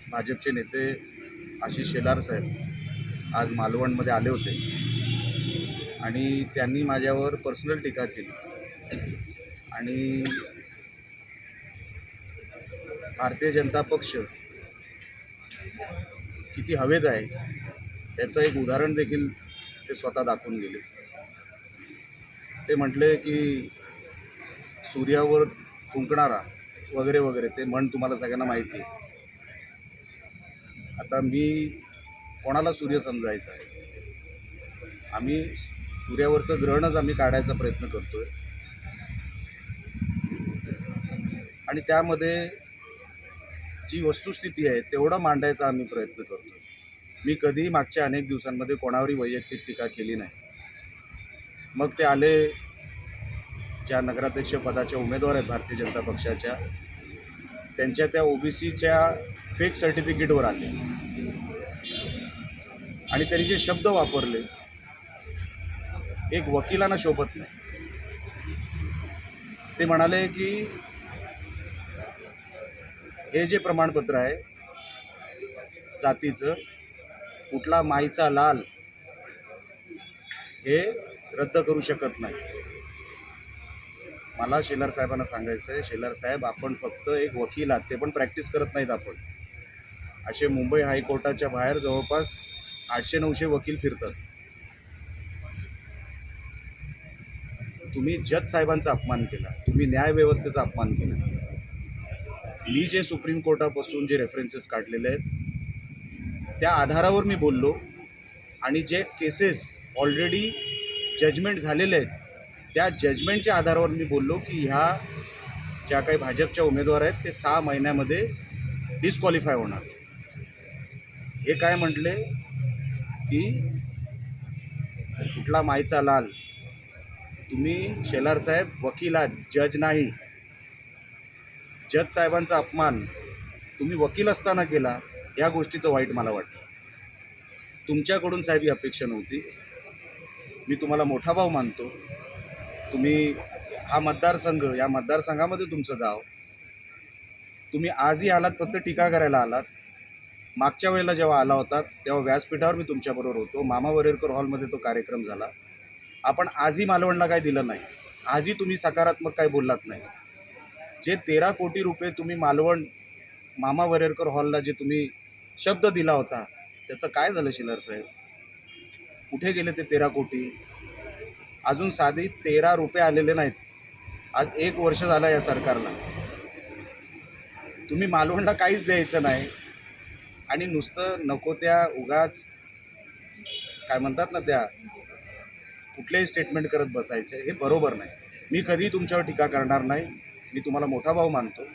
भाजपचे नेते आशिष शेलार साहेब आज मालवणमध्ये आले होते आणि त्यांनी माझ्यावर पर्सनल टीका केली आणि भारतीय जनता पक्ष किती हवेत आहे याचं एक उदाहरण देखील ते स्वतः दाखवून गेले। ते म्हटले की सूर्यावर फुंकणारा वगैरे वगैरे, ते म्हण तुम्हाला सगळ्यांना माहिती आहे। आता मी कोणाला सूर्य समजायचा आहे? आम्ही सूर्यावरचं ग्रहणच आम्ही काढायचा प्रयत्न करतोय आणि त्यामध्ये जी वस्तुस्थिती आहे तेवढं मांडायचा आम्ही प्रयत्न करतो। मी कधी मागच्या अनेक दिवसांमध्ये कोणावरही वैयक्तिक टीका केली नाही। मग ते आले, ज्या नगराध्यक्ष पदाच्या उमेदवार आहेत भारतीय जनता पक्षाच्या, त्यांच्या त्या ओबीसीच्या फेक सर्टिफिकेटवर आले आणि त्यांनी जे शब्द वापरले एक वकिलांना शोभत नाही। ते म्हणाले की हे जे प्रमाणपत्र आहे जातीचं, कुठला माईचा लाल हे रद्द करू शकत नाही। मला शेलार साहेबांना सांगायचं आहे, शेलार साहेब आपण फक्त एक वकील आहात, ते पण प्रॅक्टिस करत नाहीत। आपण असे मुंबई हायकोर्टाच्या बाहेर जवळपास 800-900 वकील फिरतात। तुम्ही जज साहेबांचा अपमान केला, तुम्ही न्यायव्यवस्थेचा अपमान केला। मी जे सुप्रीम कोर्टापासून जे रेफरन्सेस काढलेले आहेत त्या आधारावर मी बोललो आणि जे केसेस ऑलरेडी जजमेंट झालेले आहेत त्या जजमेंटच्या आधारावर मी बोललो की ह्या ज्या काही भाजपच्या उमेदवार आहेत ते 6 महिन्यामध्ये डिस्क्वालिफाय होणार। हे काय म्हटले की कुठला माईचा लाल? तुम्ही शेलार साहेब वकील आहात, जज नाही। जज साहेबांचा अपमान तुम्ही वकील असताना केला, या गोष्टीचं वाईट मला वाटतं। तुमच्याकडून साहेब ही अपेक्षा नव्हती। मी तुम्हाला मोठा भाऊ मानतो। तुम्ही हा मतदारसंघ, या मतदारसंघामध्ये तुमचं गाव, तुम्ही आजही आलात फक्त टीका करायला आलात। मागच्या वेळेला जेव्हा आला होता तेव्हा व्यासपीठावर मी तुमच्याबरोबर होतो, मामा वरेरकर हॉलमध्ये तो कार्यक्रम झाला। आपण आजही मालवणला काय दिलं नाही, आजही तुम्ही सकारात्मक काय बोललात नाही। जे 13 कोटी रुपये तुम्ही मालवण मामा वरेरकर हॉलला जे तुम्ही शब्द दिला होता त्याचं काय झालं शेलार साहेब? कुठे गेले ते 13 कोटी? अजून साधी 13 रुपये आलेले नाहीत। आज 1 वर्ष झालं या सरकारला। तुम्ही मालवणला काहीच द्यायचं नाही आणि नुसतं नको त्या उगाच काय म्हणतात ना, त्या कुठलेही स्टेटमेंट करत बसायचे, हे बरोबर नाही। मी कधीही तुमच्यावर टीका करणार नाही। मी तुम्हाला मोठा भाऊ मानतो,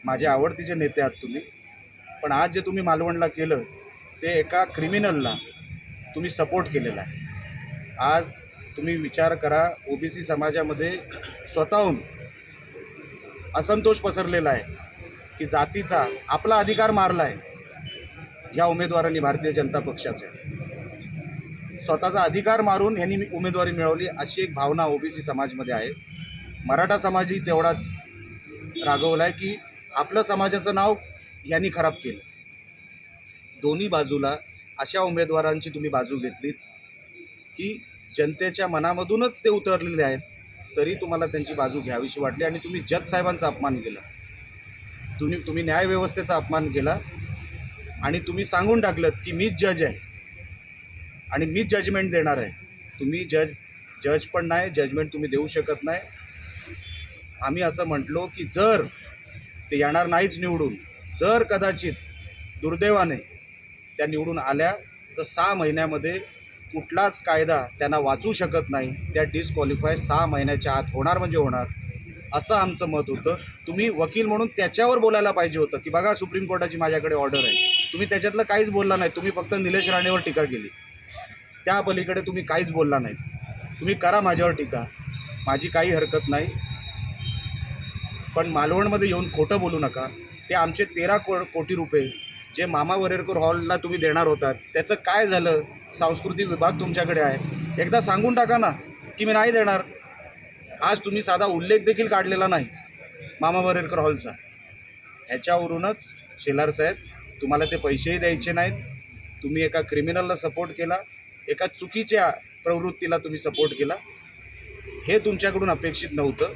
माझे आवडतीचे नेते आहात तुम्ही। पण आज जे तुम्ही मालवणला केलं ते एका क्रिमिनलला तुम्ही सपोर्ट केलेला आहे। आज तुम्ही विचार करा, ओबीसी समाजामध्ये स्वतःहून असंतोष पसरलेला आहे की जातीचा आपला अधिकार मारला आहे या उमेदवारांनी, भारतीय जनता पक्षाच्या स्वतःचा अधिकार मारून यांनी उमेदवारी मिळवली, अशी एक भावना ओबीसी समाजमध्ये आहे। मराठा समाजही तेवढाच रागवला आहे की आपलं समाजाचं नाव यांनी खराब केलं। दोन्ही बाजूला अशा उमेदवारांची तुम्ही बाजू घेतलीत की जनतेच्या मनामधूनच ते उतरलेले आहेत, तरी तुम्हाला त्यांची बाजू घ्यावीशी वाटली आणि तुम्ही जज साहेबांचा अपमान केला, तुम्ही न्यायव्यवस्थेचा अपमान केला आणि तुम्ही सांगून टाकलं की मीच जज आहे आणि मीच जजमेंट देणार आहे। तुम्ही जज पण नाही, जजमेंट तुम्ही देऊ शकत नाही। आम्ही असं म्हटलो की जर ते येणार नाहीच निवडून, जर कदाचित दुर्दैवाने त्या निवडून आल्या तर 6 महिन्यामध्ये कुठलाच कायदा त्यांना वाचू शकत नाही। त्या डिस्क्वालिफाय 6 महिन्याच्या आत होणार म्हणजे होणार, असं आमचं मत होतं। तुम्ही वकील म्हणून त्याच्यावर बोलायला पाहिजे होतं की बघा सुप्रीम कोर्टाची माझ्याकडे ऑर्डर आहे। तुम्ही त्याच्यातलं काहीच बोलला नाही, तुम्ही फक्त निलेश राणेवर टीका केली, त्या पलीकडे तुम्ही काहीच बोलला नाही। तुम्ही करा माझ्यावर टीका, माझी काही हरकत नाही, पण मालवणमध्ये येऊन खोटं बोलू नका। ते आमचे 13 कोटी रुपये जे मामा वरेरकर हॉलला तुम्ही देणार होतात त्याचं काय झालं? सांस्कृतिक विभाग तुमच्याकडे आहे, एकदा सांगून टाका ना की मी नाही देणार। आज तुम्ही साधा उल्लेख देखील काढलेला नाही मामा वरेरकर हॉलचा, ह्याच्यावरूनच शेलार साहेब, तुम्हाला ते पैसेही द्यायचे नाहीत. तुम्ही एका क्रिमिनलला सपोर्ट केला, एका चुकीच्या प्रवृत्तीला तुम्ही सपोर्ट केला. हे तुमच्याकडून अपेक्षित नव्हतं.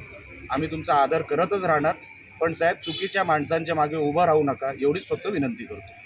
आम्ही तुमचा आदर करतच राहणार, पण साहेब चुकीच्या माणसांच्या मागे उभं राहू नका, एवढीच फक्त विनंती करतो.